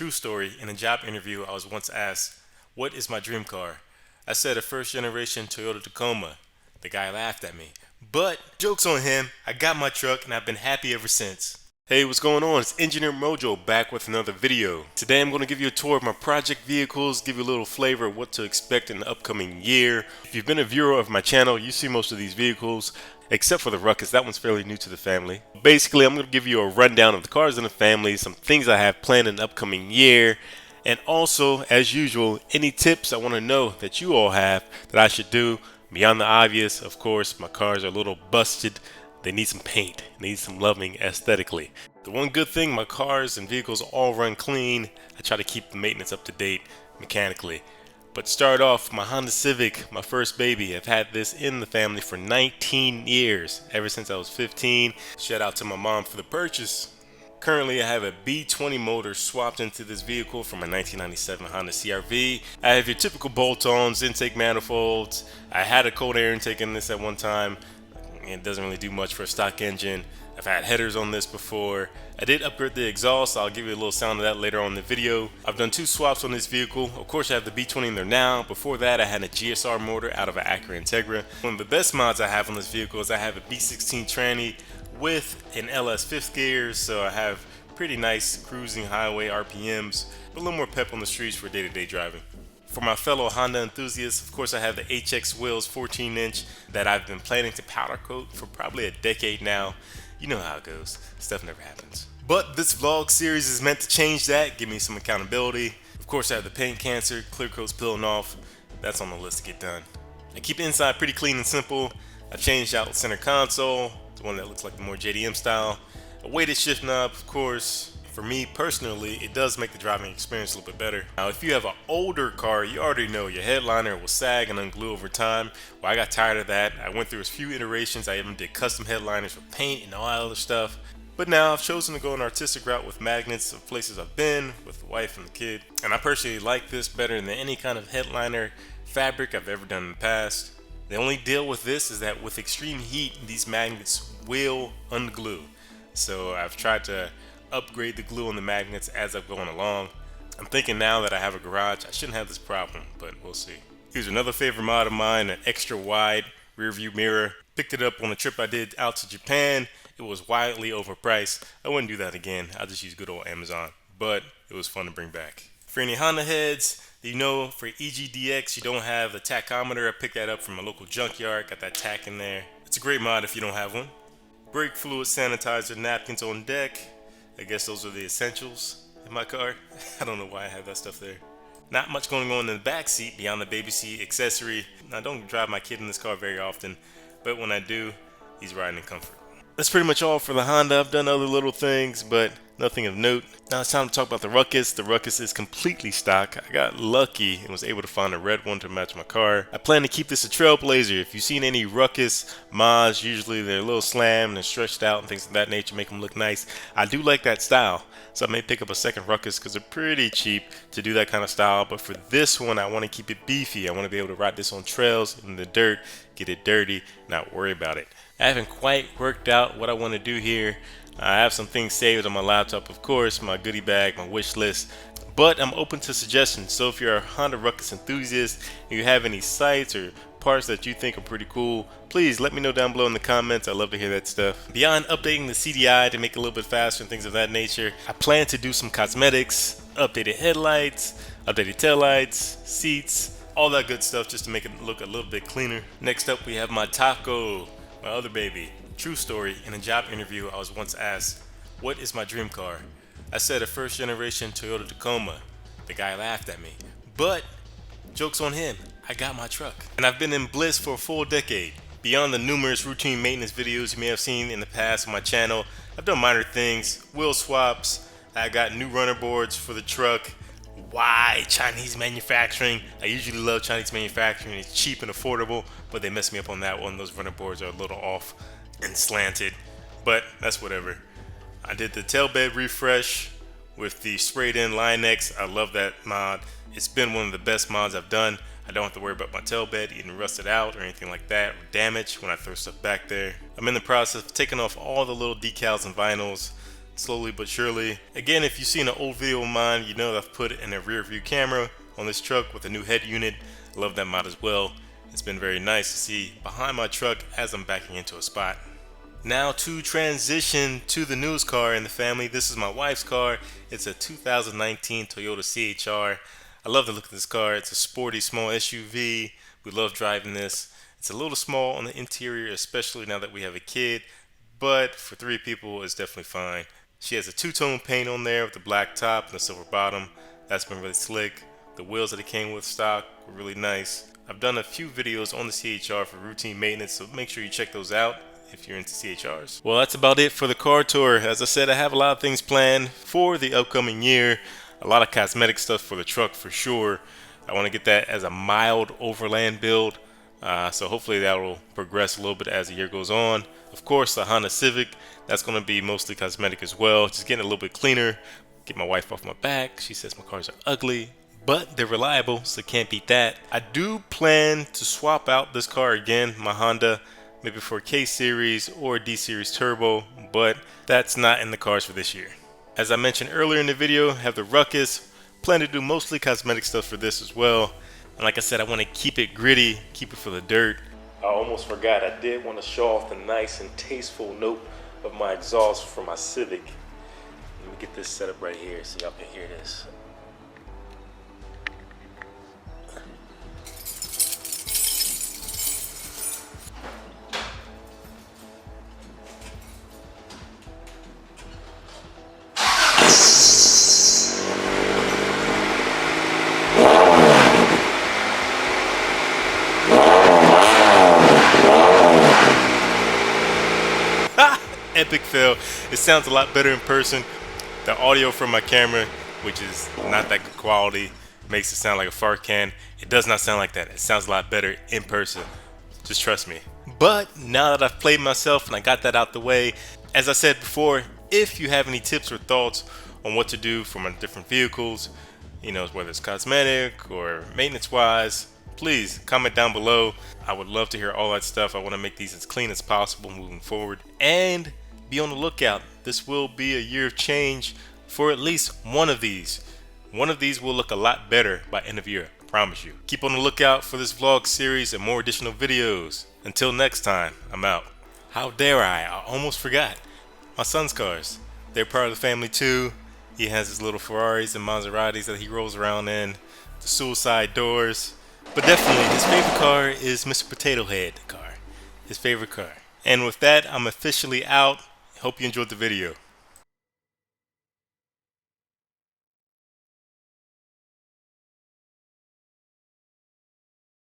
True story, in a job interview, I was once asked, "What is my dream car?" I said a first generation Toyota Tacoma. The guy laughed at me. But, joke's on him, I got my truck and I've been happy ever since. Hey, what's going on? It's Engineer Mojo back with another video. Today I'm going to give you a tour of my project vehicles, give you a little flavor of what to expect in the upcoming year. If you've been a viewer of my channel, you see most of these vehicles, except for the Ruckus. That one's fairly new to the family. Basically, I'm going to give you a rundown of the cars in the family, some things I have planned in the upcoming year, and also, as usual, any tips I want to know that you all have that I should do. Beyond the obvious, of course, my cars are a little busted. They need some paint, need some loving aesthetically. The one good thing, my cars and vehicles all run clean. I try to keep the maintenance up to date mechanically. But start off, my Honda Civic, my first baby. I've had this in the family for 19 years, ever since I was 15. Shout out to my mom for the purchase. Currently, I have a B20 motor swapped into this vehicle from a 1997 Honda CR-V. I have your typical bolt-ons, intake manifolds. I had a cold air intake in this at one time. It doesn't really do much for a stock engine. I've had headers on this before. I did upgrade the exhaust. I'll give you a little sound of that later on in the video. I've done 2 swaps on this vehicle. Of course, I have the B20 in there now. Before that, I had a GSR motor out of an Acura Integra. One of the best mods I have on this vehicle is I have a B16 tranny with an LS 5th gear, so I have pretty nice cruising highway RPMs, but a little more pep on the streets for day-to-day driving. For my fellow Honda enthusiasts, of course, I have the HX wheels 14-inch that I've been planning to powder coat for probably a decade now. You know how it goes. Stuff never happens. But this vlog series is meant to change that, give me some accountability. Of course, I have the paint cancer, clear coats peeling off. That's on the list to get done. I keep the inside pretty clean and simple. I've changed out the center console to one that looks like the more JDM style. A weighted shift knob, of course. For me personally, it does make the driving experience a little bit better. Now, if you have an older car, you already know your headliner will sag and unglue over time. Well, I got tired of that. I went through a few iterations. I even did custom headliners with paint and all that other stuff. But now I've chosen to go an artistic route with magnets of places I've been with the wife and the kid. And I personally like this better than any kind of headliner fabric I've ever done in the past. The only deal with this is that with extreme heat, these magnets will unglue. So I've tried to upgrade the glue on the magnets as I'm going along. I'm thinking now that I have a garage, I shouldn't have this problem, but we'll see. Here's another favorite mod of mine, an extra wide rear view mirror. Picked it up on a trip I did out to Japan. It was wildly overpriced. I wouldn't do that again. I'll just use good old Amazon, but it was fun to bring back. For any Honda heads, you know, for EGDX, you don't have the tachometer. I picked that up from a local junkyard, got that tack in there. It's a great mod if you don't have one. Brake fluid, sanitizer, napkins on deck. I guess those are the essentials in my car. I don't know why I have that stuff there. Not much going on in the back seat beyond the baby seat accessory. I don't drive my kid in this car very often, but when I do, he's riding in comfort. That's pretty much all for the Honda. I've done other little things, but nothing of note. Now it's time to talk about the Ruckus. The Ruckus is completely stock. I got lucky and was able to find a red one to match my car. I plan to keep this a trailblazer. If you've seen any Ruckus mods, usually they're a little slammed and stretched out and things of that nature, make them look nice. I do like that style, so I may pick up a second Ruckus because they're pretty cheap to do that kind of style. But for this one, I want to keep it beefy. I want to be able to ride this on trails in the dirt, get it dirty, not worry about it. I haven't quite worked out what I want to do here. I have some things saved on my laptop, of course, my goodie bag, my wish list, but I'm open to suggestions. So if you're a Honda Ruckus enthusiast and you have any sites or parts that you think are pretty cool, please let me know down below in the comments. I love to hear that stuff. Beyond updating the CDI to make it a little bit faster and things of that nature, I plan to do some cosmetics, updated headlights, updated taillights, seats, all that good stuff just to make it look a little bit cleaner. Next up, we have my Taco, my other baby. True story, in a job interview, I was once asked, "What is my dream car?" I said a first generation Toyota Tacoma. The guy laughed at me. But, joke's on him, I got my truck. And I've been in bliss for a full decade. Beyond the numerous routine maintenance videos you may have seen in the past on my channel, I've done minor things, wheel swaps, I got new runner boards for the truck. Why Chinese manufacturing? I usually love Chinese manufacturing. It's cheap and affordable, but they messed me up on that one. Those runner boards are a little off and slanted, but that's whatever. I did the tailbed refresh with the sprayed in Line-X. I love that mod. It's been one of the best mods I've done. I don't have to worry about my tailbed getting rusted out or anything like that, or damaged when I throw stuff back there. I'm in the process of taking off all the little decals and vinyls slowly but surely. Again, if you've seen an old video of mine, you know that I've put in a rear view camera on this truck with a new head unit. I love that mod as well. It's been very nice to see behind my truck as I'm backing into a spot. Now to transition to the newest car in the family. This is my wife's car. It's a 2019 Toyota CHR. I love the look of this car. It's a sporty small SUV. We love driving this. It's a little small on the interior, especially now that we have a kid, but for 3 people it's definitely fine. She has a two-tone paint on there with the black top and the silver bottom. That's been really slick. The wheels that it came with stock were really nice. I've done a few videos on the CHR for routine maintenance, so make sure you check those out if you're into CHRs. Well, that's about it for the car tour. As I said, I have a lot of things planned for the upcoming year. A lot of cosmetic stuff for the truck for sure. I want to get that as a mild overland build. So hopefully that will progress a little bit as the year goes on. Of course, the Honda Civic, that's going to be mostly cosmetic as well. Just getting a little bit cleaner. Get my wife off my back. She says my cars are ugly, but they're reliable, so can't beat that. I do plan to swap out this car again, my Honda, maybe for a K Series or a D Series Turbo, but that's not in the cars for this year. As I mentioned earlier in the video, I have the Ruckus. Plan to do mostly cosmetic stuff for this as well. And like I said, I want to keep it gritty, keep it for the dirt. I almost forgot, I did want to show off the nice and tasteful note of my exhaust for my Civic. Let me get this set up right here so y'all can hear this. Epic fail. It sounds a lot better in person. The audio from my camera, which is not that good quality, makes it sound like a fart can. It does not sound like that. It sounds a lot better in person. Just trust me. But now that I've played myself and I got that out the way, as I said before, if you have any tips or thoughts on what to do for my different vehicles, you know, whether it's cosmetic or maintenance wise, please comment down below. I would love to hear all that stuff. I want to make these as clean as possible moving forward. And be on the lookout. This will be a year of change for at least one of these. One of these will look a lot better by end of year, I promise you. Keep on the lookout for this vlog series and more additional videos. Until next time, I'm out. How dare I almost forgot. My son's cars. They're part of the family too. He has his little Ferraris and Maseratis that he rolls around in. The suicide doors. But definitely his favorite car is Mr. Potato Head car. His favorite car. And with that, I'm officially out. Hope you enjoyed the video.